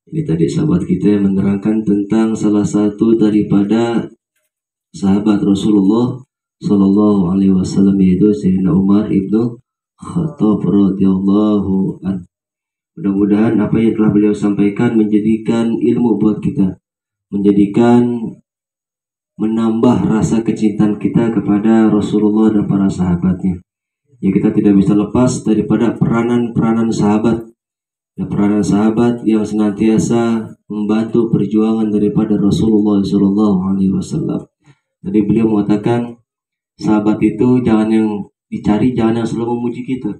Ini tadi sahabat kita yang menerangkan tentang salah satu daripada sahabat Rasulullah Sallallahu Alaihi Wasallam, yaitu Sayyidina Umar ibnu Khattab radhiyallahu an. Mudah-mudahan apa yang telah beliau sampaikan menjadikan ilmu buat kita, menjadikan menambah rasa kecintaan kita kepada Rasulullah dan para sahabatnya. Ya, kita tidak bisa lepas daripada peranan-peranan sahabat. Ya, peranan sahabat yang senantiasa membantu perjuangan daripada Rasulullah SAW. Jadi beliau mengatakan, sahabat itu jangan yang dicari, jangan yang selalu memuji kita.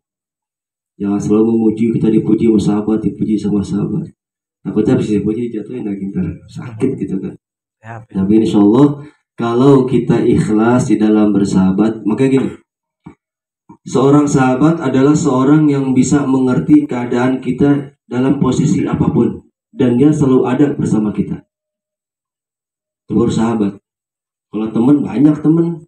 Jangan selalu memuji kita, dipuji sama sahabat, dipuji sama sahabat. Takutnya bisa dipuji jatuhin lagi ntar sakit gitu kan. Tapi insya Allah kalau kita ikhlas di dalam bersahabat, maka gini, seorang sahabat adalah seorang yang bisa mengerti keadaan kita dalam posisi apapun, dan dia selalu ada bersama kita. Itu baru sahabat. Kalau teman, banyak teman,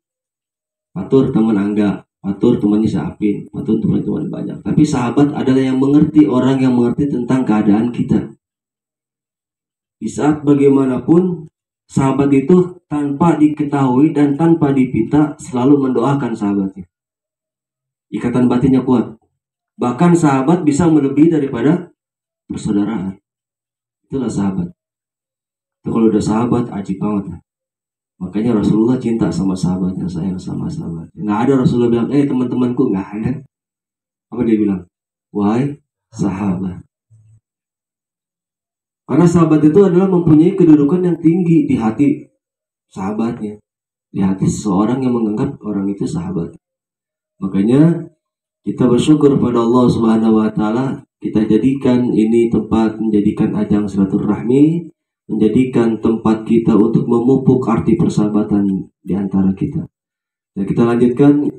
patur teman Angga, patur temannya Syapin, patur teman-teman banyak. Tapi sahabat adalah yang mengerti, orang yang mengerti tentang keadaan kita. Di saat bagaimanapun, sahabat itu tanpa diketahui dan tanpa dipinta selalu mendoakan sahabatnya. Ikatan batinnya kuat. Bahkan sahabat bisa melebihi daripada persaudaraan. Itulah sahabat. Itu kalau udah sahabat, ajib banget. Makanya Rasulullah cinta sama sahabatnya, sayang sama sahabatnya. Nggak ada Rasulullah bilang, teman-temanku, nggak ada. Apa dia bilang? Wahai sahabat. Karena sahabat itu adalah mempunyai kedudukan yang tinggi di hati sahabatnya, di hati seseorang yang menganggap orang itu sahabat. Makanya kita bersyukur pada Allah Subhanahu wa taala, kita jadikan ini tempat, menjadikan ajang silaturahmi, menjadikan tempat kita untuk memupuk arti persahabatan di antara kita. Dan kita lanjutkan.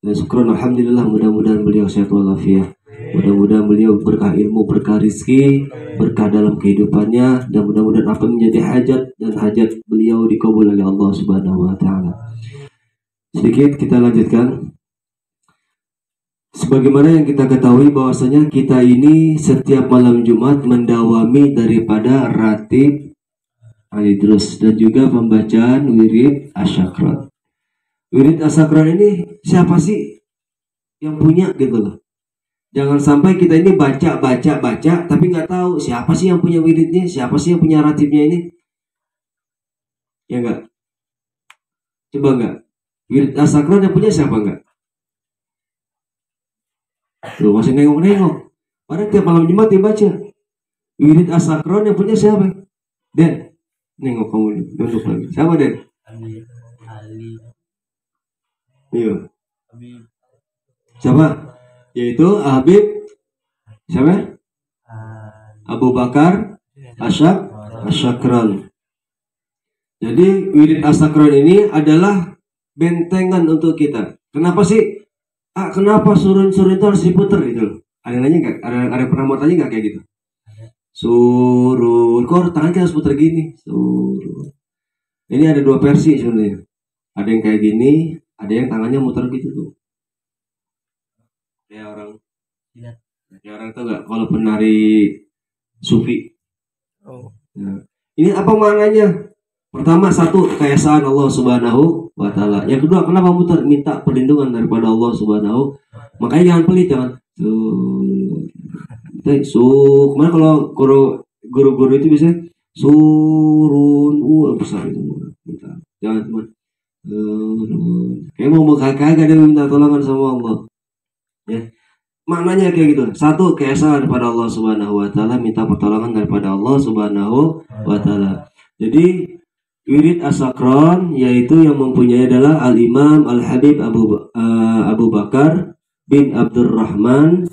Dan syukur alhamdulillah, mudah-mudahan beliau sehat walafiat. Mudah-mudahan beliau berkah ilmu, berkah rizki, berkah dalam kehidupannya, dan mudah-mudahan apa menjadi hajat dan hajat beliau dikabul oleh Allah Subhanahu wa taala. Sedikit kita lanjutkan. Sebagaimana yang kita ketahui bahwasanya kita ini setiap malam Jumat mendawami daripada ratib Al-Idrus dan juga pembacaan wirid asyakran. Wirid asyakran ini siapa sih yang punya gitu loh. Jangan sampai kita ini baca tapi nggak tahu siapa sih yang punya wiridnya, siapa sih yang punya ratibnya ini. Ya enggak? Coba enggak? Wirid asyakran yang punya siapa enggak? Tuh masih nengok-nengok. Padahal tiap malam Jumat dibaca. Wirid asyakran yang punya siapa? Den, nengok kamu duduk lagi. Siapa Den? Ali. Iya. Siapa? Yaitu Habib. Siapa? Abu Bakar Asyakran. Jadi wirid asyakran ini adalah bentengan untuk kita. Kenapa sih? Kenapa surun-surun itu harus diputer gitu? Ada yang nanya nggak? Ada pernah mau tanya nggak kayak gitu? Surun, kok tangan kita harus puter gini? Surun. Ini ada dua versi sebenarnya. Ada yang kayak gini, ada yang tangannya muter gitu tuh. Ya orang itu nggak? Kalau penari sufi. Nah, ini apa maknanya? Pertama, satu, keesaan Allah Subhanahu wa taala. Yang kedua, kenapa muter? Minta perlindungan daripada Allah Subhanahu. Makanya jangan pelit, jangan kemana kalau guru-guru itu bisa surun besar itu. Jangan cuma kayak mau kagak dia minta tolongan sama Allah. Ya. Maknanya kayak gitu. Satu, keesaan daripada Allah Subhanahu wa taala, minta pertolongan daripada Allah Subhanahu wa taala. Jadi wirid asyakran yaitu yang mempunyai adalah Al-Imam Al-Habib Abu Bakar bin Abdurrahman,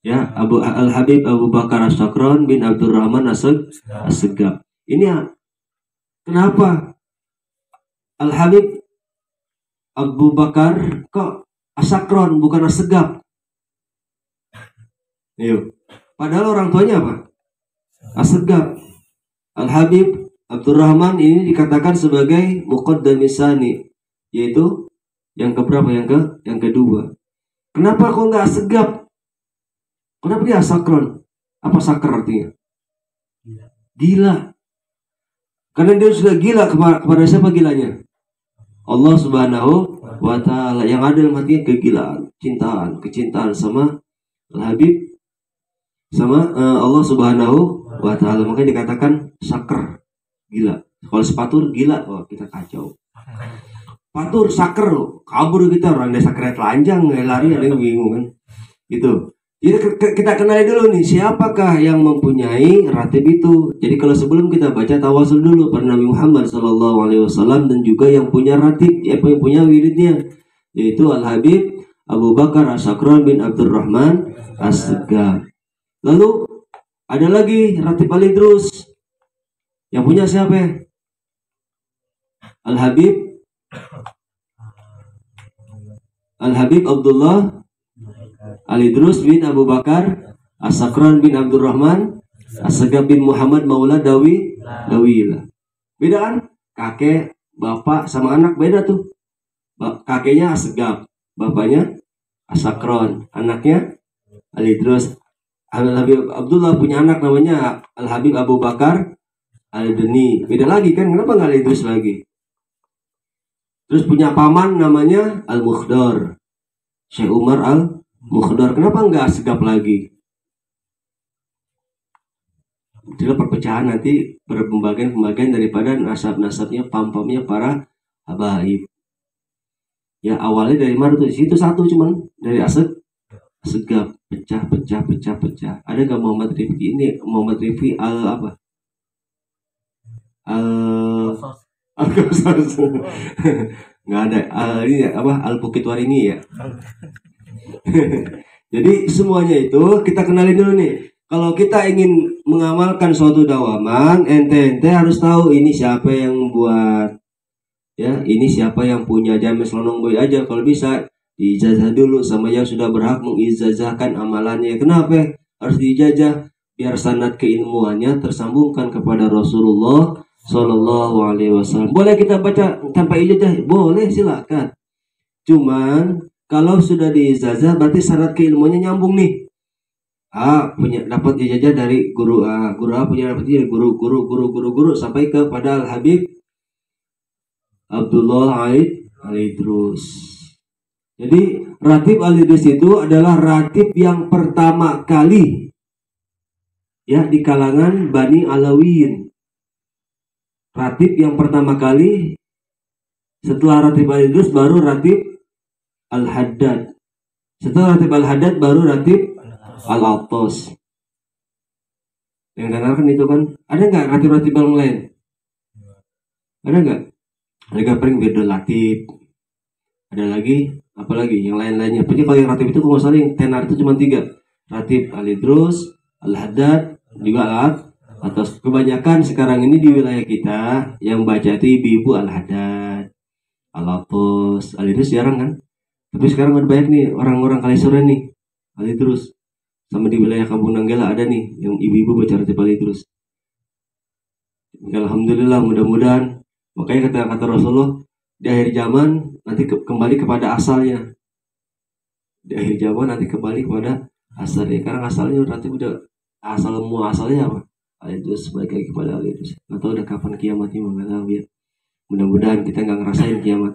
ya, Al-Habib Abu Bakar Asyakran bin Abdurrahman As-Segaf. Ini ya, kenapa Al-Habib Abu Bakar kok Asyakran bukan As-Segaf? Yuk. Padahal orang tuanya apa? As-Segaf. Al-Habib Abdurrahman ini dikatakan sebagai muqaddamis tsani, yaitu yang keberapa? Yang kedua. Kenapa kok nggak As-Segaf? Kenapa dia Asyakran? Apa sakar artinya? Gila. Karena dia sudah gila kepada siapa gilanya? Allah Subhanahu wa ta'ala. Yang ada dalam hatinya kegilaan, kecintaan sama Al-Habib, sama Allah Subhanahu wa ta'ala. Makanya dikatakan saker, gila. Kalau sepatur gila, wah kita kacau. Patur saker, kabur kita, orang desa keret telanjang, lari, ada yang bingung kan. Gitu. Jadi kita kenali dulu nih, siapakah yang mempunyai ratib itu. Jadi kalau sebelum kita baca tawasul dulu pada Nabi Muhammad SAW, dan juga yang punya ratib, yang punya wiridnya, yaitu Al-Habib Abu Bakar As-Sakran bin Abdurrahman As-Segaf. Lalu ada lagi ratib Al-Idrus, yang punya siapa? Al-Habib Abdullah Al-Idrus bin Abu Bakar As-Sakran bin Abdurrahman As-Segaf bin Muhammad Maula Dawilah. Beda kan? Kakek, bapak sama anak beda tuh. Kakeknya As-Segaf, bapaknya As-Sakran, anaknya Al-Idrus. Al-Habib Abdullah punya anak namanya Al-Habib Abu Bakar Al-Dani. Beda lagi kan? Kenapa nggak Al-Idrus lagi? Terus punya paman namanya Al-Mukhdar, Syekh Umar Al-Mukhdar. Kenapa nggak Segaf lagi? Itulah perpecahan nanti, pembagian daripada nasab-nasabnya, pam-pamnya para habaib. Ya awalnya dari mana tuh? Situ satu cuman dari Segaf, pecah. Ada nggak Muhammad Rifki ini? Muhammad Rifki apa? Nggak ada. Ini apa? Al-Bukit Waringin ya. Jadi semuanya itu kita kenali dulu nih. Kalau kita ingin mengamalkan suatu dawaman, ente harus tahu ini siapa yang buat. Ya, ini siapa yang punya. Jangan selonong boy aja. Kalau bisa diijazah dulu sama yang sudah berhak mengijazahkan amalannya. Kenapa? Harus diijazah biar sanad keilmuannya tersambungkan kepada Rasulullah Sallallahu Alaihi Wasallam. Boleh kita baca tanpa ijazah? Boleh, silakan. Cuman kalau sudah diijazah berarti syarat keilmuannya nyambung nih. Punya dapat ijazah dari guru A, guru A punya dapat ijazah guru sampai kepada Al-Habib Abdullah Al-Idrus. Jadi ratib Al-Idrus itu adalah ratib yang pertama kali ya di kalangan Bani Alawiyin. Ratib yang pertama kali setelah ratib Al-Idrus baru ratib Al-Haddad. Setelah ratib Al-Haddad baru ratib Al-Attas. Yang kan itu kan. Ada nggak ratib-ratib yang lain? Ada nggak? Ada paling beda latib. Ada lagi apa lagi yang lain-lainnya. Jadi kalau yang ratib itu kalau salah yang tenar itu cuma 3. Ratib Al-Idrus, Al-Haddad, juga Al-Attas. Kebanyakan sekarang ini di wilayah kita yang baca itu ibu-ibu Al-Haddad, Al-Attas, Al-Idrus jarang kan. Tapi sekarang ada banyak nih orang-orang Kalisura nih Al-Idrus. Sama di wilayah Kampung Nanggala ada nih yang ibu-ibu baca ratib Al-Idrus. Alhamdulillah, mudah-mudahan. Makanya kata Rasulullah, di akhir zaman nanti kembali kepada asalnya. Di akhir zaman nanti kembali kepada asalnya. Karena asalnya ratib udah asalnya apa? Al-Idrus, balik lagi kepada Al-Idrus. Nggak tahu udah kapan kiamatnya, nggak tahu ya. Mudah-mudahan kita nggak ngerasain kiamat.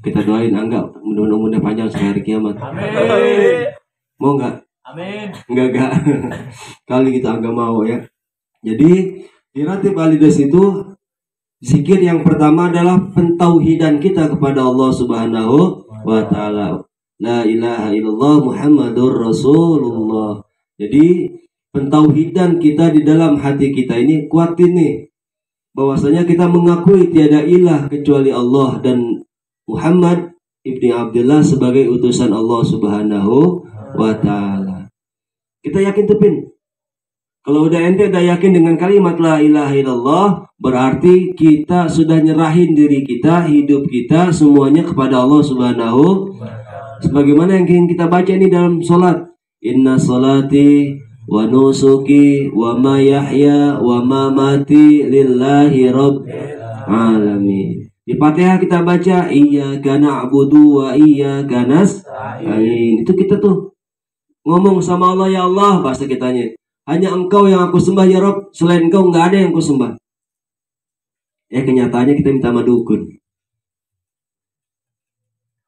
Kita doain enggak, mudah-mudahan umurnya panjang sampai hari kiamat. Amin. Mau nggak? Amin. Enggak. Kali kita agak mau ya. Jadi di ratib Al-Idrus itu zikir yang pertama adalah pentauhidan kita kepada Allah Subhanahu wa ta'ala. La ilaha illallah Muhammadur Rasulullah. Jadi pentauhidan kita di dalam hati kita ini kuatin nih. Bahwasanya kita mengakui tiada ilah kecuali Allah dan Muhammad ibni Abdullah sebagai utusan Allah Subhanahu wa ta'ala. Kita yakin tuh Pin. Kalau udah ente udah yakin dengan kalimat la ilaha illallah, berarti kita sudah nyerahin diri kita, hidup kita semuanya kepada Allah Subhanahu. Sebagaimana yang ingin kita baca ini dalam sholat. Inna sholati wa nusuki wa ma yahya wa ma mati lillahi rabbil alamin. Di Fatihah kita baca iyyaka na'budu wa iyyaka nasta'in. Itu kita tuh ngomong sama Allah, ya Allah, bahasa kitanya. Hanya engkau yang aku sembah ya Rob, selain engkau nggak ada yang aku sembah. Kenyataannya kita minta sama dukun.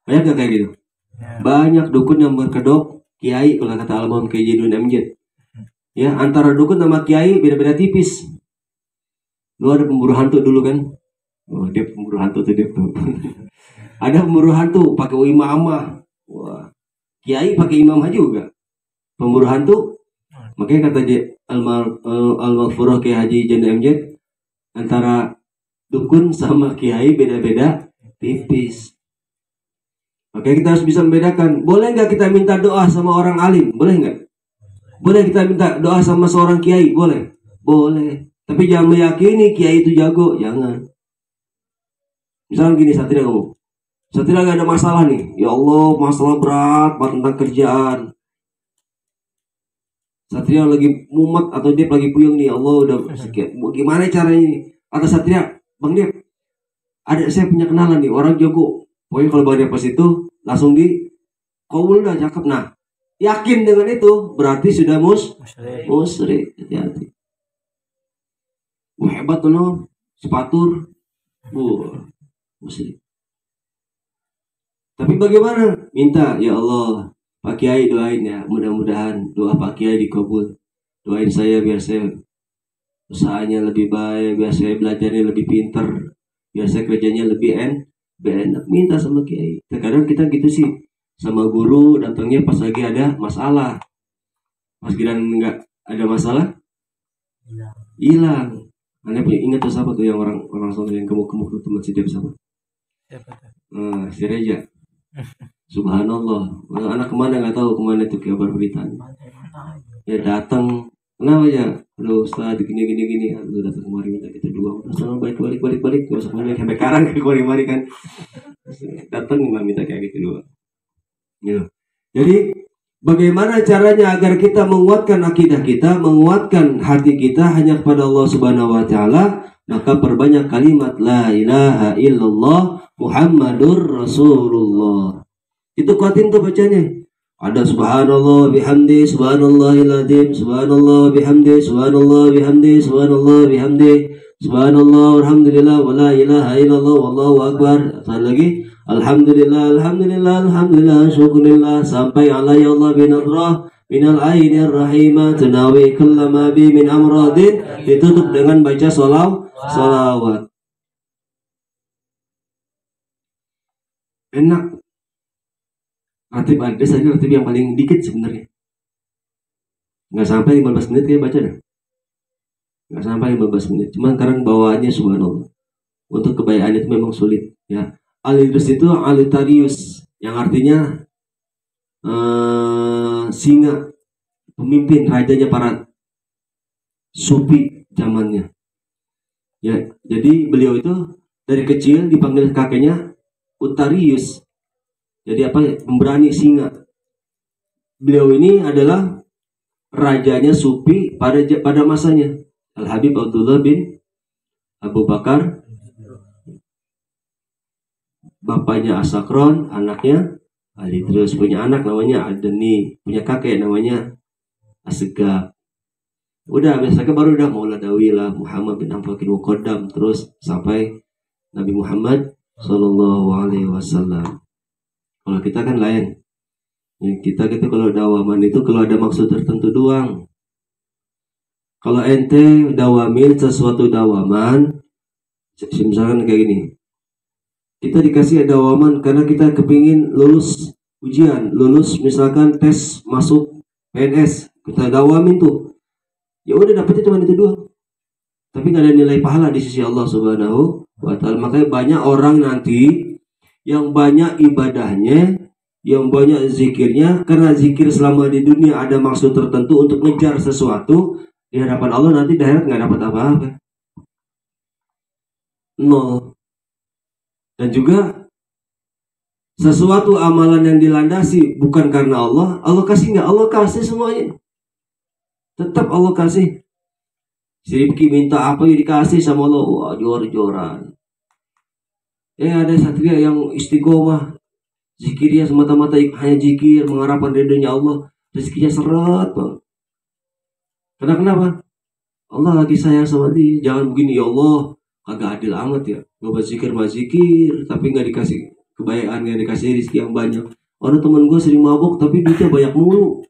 Banyak gak kayak gitu? Banyak dukun yang berkedok kiai, kalau kata almarhum Kiai Jainuddin MJ. Ya, antara dukun sama kiai beda-beda tipis. Lu ada pemburu hantu dulu kan? Oh, dia pemburu hantu tuh dia tuh. Ada pemburu hantu pakai imamah. Wah. Kiai pakai imamah juga. Pemburu hantu. Makanya kata dia Al-Maghfurah Kiai Haji Jainuddin MJ, antara dukun sama kiai beda-beda tipis. Makanya kita harus bisa membedakan. Boleh nggak kita minta doa sama orang alim? Boleh nggak? Boleh kita minta doa sama seorang kiai? Boleh. Boleh. Tapi jangan meyakini kiai itu jago. Jangan. Misalnya gini, Satria ngomong. Satria nggak ada masalah nih. Ya Allah, masalah berat tentang kerjaan. Satria lagi mumet atau dia lagi puyeng nih. Allah udah sekian. Gimana caranya ini? Kata Satria, Bang Dep, saya punya kenalan nih, orang jago. Pokoknya kalau Bang Dep pas itu langsung di kabul dah, cakep. Nah, yakin dengan itu berarti sudah musyrik. Hati-hati. Hebat tuh no, sepatur. Musyrik. Tapi bagaimana? Minta, ya Allah, Pak Kiai doain ya, mudah-mudahan doa Pak Kiai dikabul. Doain saya biar saya usahanya lebih baik, biar saya belajarnya lebih pintar, biar saya kerjanya lebih enak. Minta sama Kiai. Terkadang kita gitu sih, sama guru datangnya pas lagi ada masalah. Pas kira nggak ada masalah, hilang. Anda punya ingat tuh siapa tuh yang orang sono yang gemuk-gemuk tuh, teman si Dep siapa? Si Reja. Subhanallah. Anak kemana nggak tahu, kemana tuh kabar berita. Ya datang. Kenapa ya? Aduh Ustaz gini. Lu datang kemari minta kita dua. Ustaz balik. Gak usah kemari sampai karang ke kemari kan. Datang minta kayak gitu dua. Ya. Jadi bagaimana caranya agar kita menguatkan akidah kita, menguatkan hati kita hanya kepada Allah Subhanahu wa taala? Maka perbanyak kalimat la ilaha illallah Muhammadur Rasulullah. Itu kuatin tuh bacanya. Ada subhanallah bihamdi, subhanallahil azim, subhanallah bihamdi, subhanallah bihamdi, subhanallah bihamdi, subhanallah alhamdulillah wala ilaha illallah wallahu akbar. Satu lagi alhamdulillah syukurillah sampai alaihi Allah binadrah minal ainir rahimah tunawi kullama bi min amradin. Ditutup dengan baca salawat. Enak. Ratib ada saja, ratib yang paling dikit sebenarnya. Nggak sampai 15 menit kayak baca dah. Nggak sampai 15 menit. Cuman karena bawaannya subhanallah. Untuk kebayaan itu memang sulit. Ya. Al-Idris itu Alitarius, yang artinya singa, pemimpin, rajanya para sufi zamannya. Ya, jadi beliau itu dari kecil dipanggil kakeknya Utarius. Jadi apa? Pemberani singa. Beliau ini adalah rajanya sufi pada masanya. Al-Habib Abdullah bin Abu Bakar. Bapaknya Asakron, anaknya Ali. Terus punya anak namanya Adeni, punya kakek namanya Asegab. Udah biasanya baru udah Mauladawi lah, Muhammad bin Amfakin Muqaddam, terus sampai Nabi Muhammad Sallallahu Alaihi Wasallam. Kalau kita kan lain. Kita gitu kalau dawaman itu kalau ada maksud tertentu doang. Kalau ente dawamin sesuatu dawaman, misalkan kayak gini. Kita dikasih dawaman karena kita kepingin lulus ujian, lulus misalkan tes masuk PNS, kita dawamin tuh. Ya udah dapetnya cuma itu doang. Tapi nggak ada nilai pahala di sisi Allah Subhanahu wa taala. Makanya banyak orang nanti yang banyak ibadahnya, yang banyak zikirnya, karena zikir selama di dunia ada maksud tertentu untuk ngejar sesuatu, di hadapan Allah nanti di akhirat nggak dapat apa-apa. Nol. Dan juga sesuatu amalan yang dilandasi bukan karena Allah, Allah kasih nggak? Allah kasih semuanya. Tetap Allah kasih. Si Rifki minta apa yang dikasih sama Allah, wah jor-joran. Ada satria yang istiqomah, zikirnya semata-mata hanya zikir, mengharapkan ridhonya Allah, rezekinya seret bang. Karena kenapa? Allah lagi sayang sama dia. Jangan begini, ya Allah, agak adil amat ya. Nggak zikir, tapi nggak dikasih kebaikan, nggak dikasih rezeki yang banyak. Orang teman gue sering mabuk, tapi duitnya banyak mulu.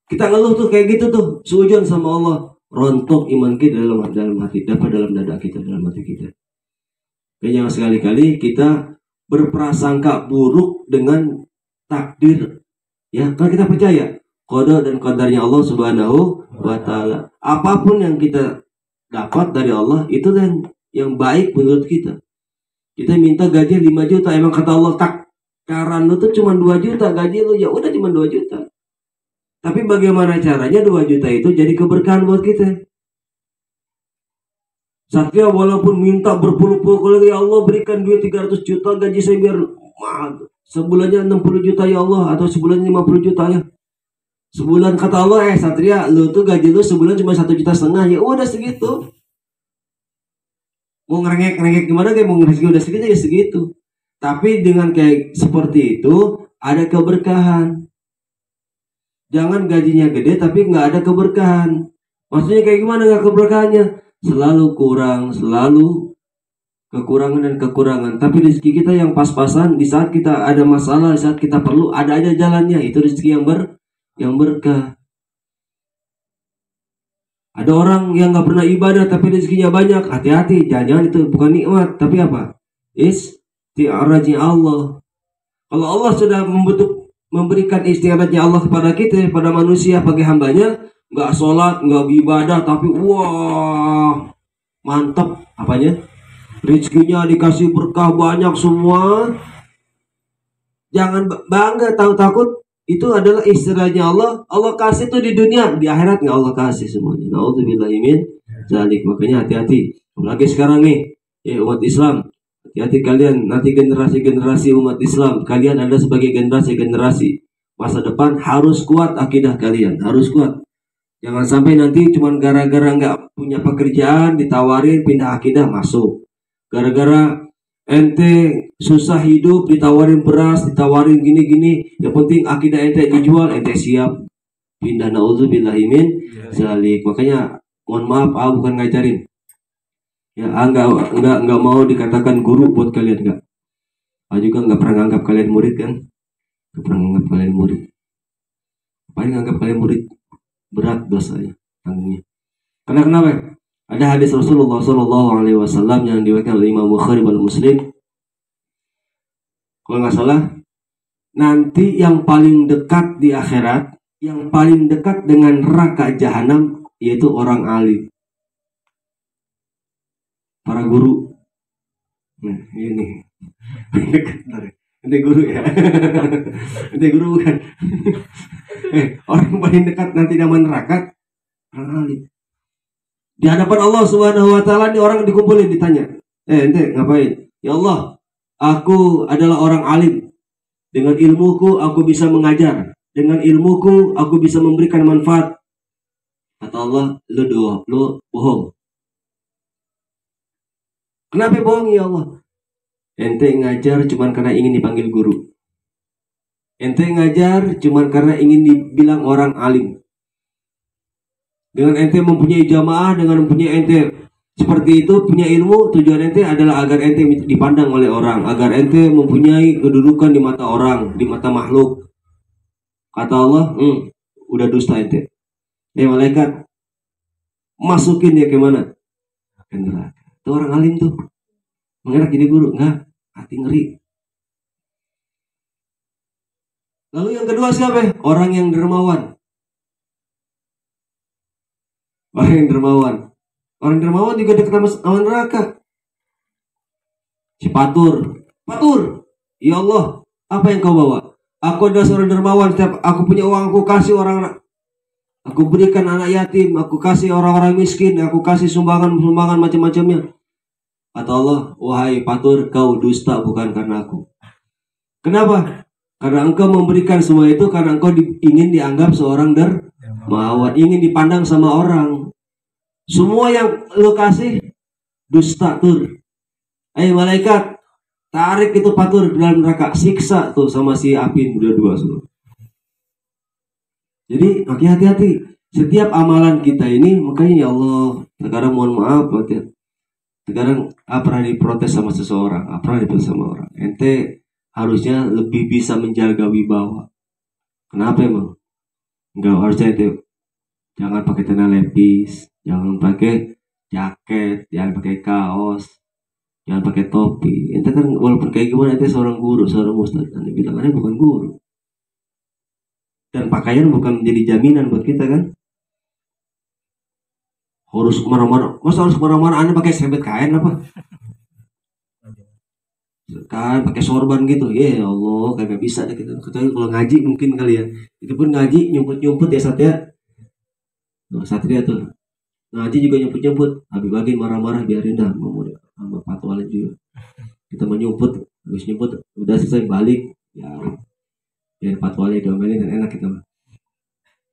Kita ngeluh tuh kayak gitu tuh, suudzon sama Allah. Rontok iman kita dalam hati, dapat dalam dada kita, dalam hati kita. Kayaknya sekali-kali kita berprasangka buruk dengan takdir. Ya, kan kita percaya qada dan qadarnya Allah Subhanahu wa taala. Apapun yang kita dapat dari Allah itu yang baik menurut kita. Kita minta gaji 5 juta, emang kata Allah takaran lu tuh cuma 2 juta gaji lu, ya udah cuma 2 juta. Tapi bagaimana caranya 2 juta itu jadi keberkahan buat kita? Satria walaupun minta berpuluh-puluh kali, ya Allah berikan duit 300 juta gaji saya biar sebulannya 60 juta ya Allah, atau sebulan 50 juta ya. Sebulan kata Allah, Satria lu tuh gaji lu sebulan cuma 1,5 juta, ya udah segitu. Mau ngerengek gimana, kayak mau ngerengek udah segitu ya segitu. Tapi dengan kayak seperti itu ada keberkahan. Jangan gajinya gede tapi nggak ada keberkahan. Maksudnya kayak gimana nggak keberkahannya? Selalu kurang, selalu kekurangan dan kekurangan. Tapi rezeki kita yang pas-pasan, di saat kita ada masalah, di saat kita perlu, ada aja jalannya. Itu rezeki yang berkah. Ada orang yang nggak pernah ibadah tapi rezekinya banyak. Hati-hati, jangan-jangan itu bukan nikmat, tapi apa? Isti'arajnya Allah. Kalau Allah sudah memberikan istiadatnya Allah kepada kita, pada manusia, bagi hambanya, nggak sholat, nggak ibadah, tapi wah mantap apanya, rezekinya dikasih berkah banyak semua. Jangan bangga, takut itu adalah istilahnya Allah. Allah kasih itu di dunia, di akhirat nggak Allah kasih semuanya. Naudzubillahi min dzalik. Makanya hati-hati. Apalagi sekarang nih, ya umat Islam. Hati-hati kalian, nanti generasi-generasi umat Islam, kalian ada sebagai generasi-generasi masa depan, harus kuat akidah kalian, harus kuat. Jangan sampai nanti cuman gara-gara nggak punya pekerjaan ditawarin pindah akidah masuk. Gara-gara ente susah hidup ditawarin beras, ditawarin gini-gini, yang penting akidah ente dijual, ente siap pindah. Naudzubillahi min dzalik. Makanya mohon maaf, bukan ngajarin. Ya, enggak mau dikatakan guru buat kalian, enggak. Juga enggak pernah nganggap kalian murid kan? Enggak pernah nganggap kalian murid. Paling nganggap kalian murid, berat dosanya, tanggungnya. Karena kenapa? Ada hadis Rasulullah SAW yang diriwayatkan oleh Imam Bukhari dan Muslim. Kalau nggak salah, nanti yang paling dekat di akhirat, yang paling dekat dengan neraka jahanam, yaitu orang alim. Para guru. Nah, ini ente guru ya. Ente guru bukan. Orang paling dekat nanti dengan neraka, orang alim. Di hadapan Allah Subhanahu wa taala, ini orang dikumpulin, ditanya, ente ngapain? Ya Allah, aku adalah orang alim. Dengan ilmuku aku bisa mengajar. Dengan ilmuku aku bisa memberikan manfaat. Kata Allah, lu bohong. Kenapa bohong ya Allah? Ente ngajar cuman karena ingin dipanggil guru. Ente ngajar cuman karena ingin dibilang orang alim. Dengan ente mempunyai jamaah, dengan mempunyai ente seperti itu, punya ilmu, tujuan ente adalah agar ente dipandang oleh orang, agar ente mempunyai kedudukan di mata orang, di mata makhluk. Kata Allah, udah dusta ente. Malaikat, masukin dia ke mana? Ke neraka. Itu orang alim tuh. Mengenak jadi guru, enggak, hati ngeri. Lalu yang kedua siapa? Orang yang dermawan. Orang yang dermawan. Orang dermawan juga dekat sama neraka. Si Patur. Ya Allah, apa yang kau bawa? Aku adalah seorang dermawan. Setiap aku punya uang, aku kasih orang. Aku berikan anak yatim. Aku kasih orang-orang miskin. Aku kasih sumbangan macam-macamnya. Kata Allah, wahai Patur, kau dusta bukan karena aku. Kenapa? Karena engkau memberikan semua itu karena engkau ingin dianggap seorang dermawan, ingin dipandang sama orang. Semua yang lo kasih dusta tur. Malaikat, tarik itu Patur ke dalam neraka, siksa tuh sama si Apin, udah dua semua. Jadi hati-hati. Setiap amalan kita ini, makanya ya Allah, sekarang mohon maaf ya. Sekarang pernah diprotes sama seseorang, pernah diprotes sama orang. Ente harusnya lebih bisa menjaga wibawa. Kenapa emang? Enggak, harusnya ente jangan pakai celana lepis, jangan pakai jaket, jangan pakai kaos, jangan pakai topi. Ente kan walaupun kayak gimana, ente seorang guru, seorang ustadz. Ente bilang ente bukan guru. Dan pakaian bukan menjadi jaminan buat kita kan? Harus kemana-mana, masa harus kemana-mana anda pakai sebet kain apa? Kan pakai sorban gitu, ya Allah, kagak bisa deh kita. Kecuali kalau ngaji mungkin kali ya. Itu pun ngaji nyumput-nyumput ya Satria. Satria tuh ngaji juga nyumput-nyumput. Habis bagi marah-marah biarin dah, mau sama patwal juga. Kita menyumput, habis nyumput udah selesai balik, ya biar patwalnya diomelin kan enak kita.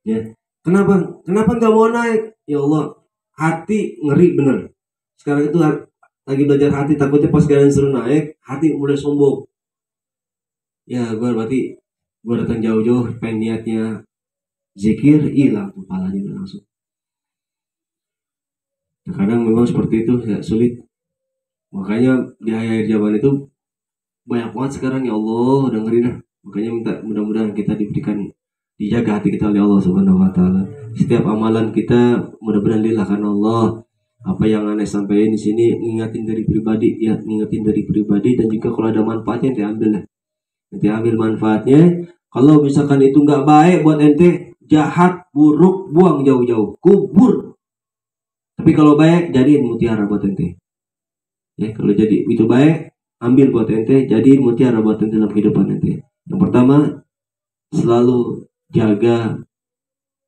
Ya, kenapa nggak mau naik? Ya Allah, hati ngeri bener. Sekarang itu lagi belajar hati, takutnya pas kalian suruh naik, hati mulai sombong. Ya, berarti gue datang jauh-jauh, pengen niatnya zikir, hilang kepalanya langsung. Kadang memang seperti itu, ya sulit. Makanya di akhir zaman itu banyak banget sekarang, ya Allah, dengerin lah. Makanya minta mudah-mudahan kita diberikan, dijaga hati kita oleh Allah Subhanahu Wa Taala. Setiap amalan kita mudah-mudahan lillah karena Allah. Apa yang aneh sampaikan di sini ngingetin dari pribadi, ya ngingetin dari pribadi, dan juga kalau ada manfaatnya diambil lah. Nanti ambil manfaatnya. Kalau misalkan itu nggak baik buat ente, jahat, buruk, buang jauh-jauh, kubur. Tapi kalau baik, jadiin mutiara buat ente. Ya, kalau jadi itu baik, ambil buat ente, jadiin mutiara buat ente dalam kehidupan ente. Yang pertama, selalu jaga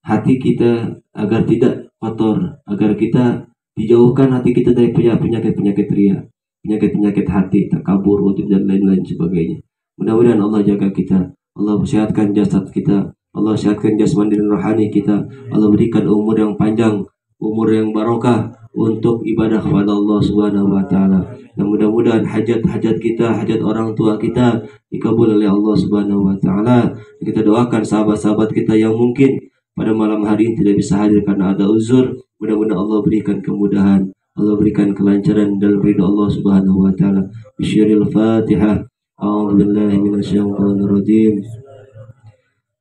hati kita agar tidak kotor, agar kita dijauhkan hati kita dari penyakit-penyakit ria, penyakit-penyakit hati, takabur, ujub, dan lain-lain sebagainya. Mudah-mudahan Allah jaga kita, Allah sehatkan jasad kita, Allah sehatkan jasmani dan rohani kita, Allah berikan umur yang panjang, umur yang barokah untuk ibadah kepada Allah Subhanahu Wa Taala. Dan mudah-mudahan hajat-hajat kita, hajat orang tua kita dikabul oleh Allah Subhanahu Wa Taala. Kita doakan sahabat-sahabat kita yang mungkin pada malam hari ini tidak bisa hadir karena ada uzur. Mudah-mudahan Allah berikan kemudahan, Allah berikan kelancaran dalam ridha Allah Subhanahu Wa Taala. Bisyiril Fatihah. A'udzubillahi minasyaitonir rajim.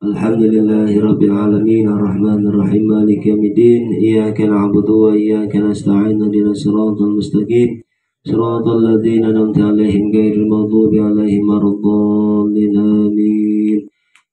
Alhamdulillahi rabbil alamin arrahmanir rahim maliki yaumiddin iyyaka na'budu wa iyyaka nasta'in ihdinas siratal mustaqim siratal ladzina an'amta 'alaihim ghairil maghdubi 'alaihim waladdallin amin.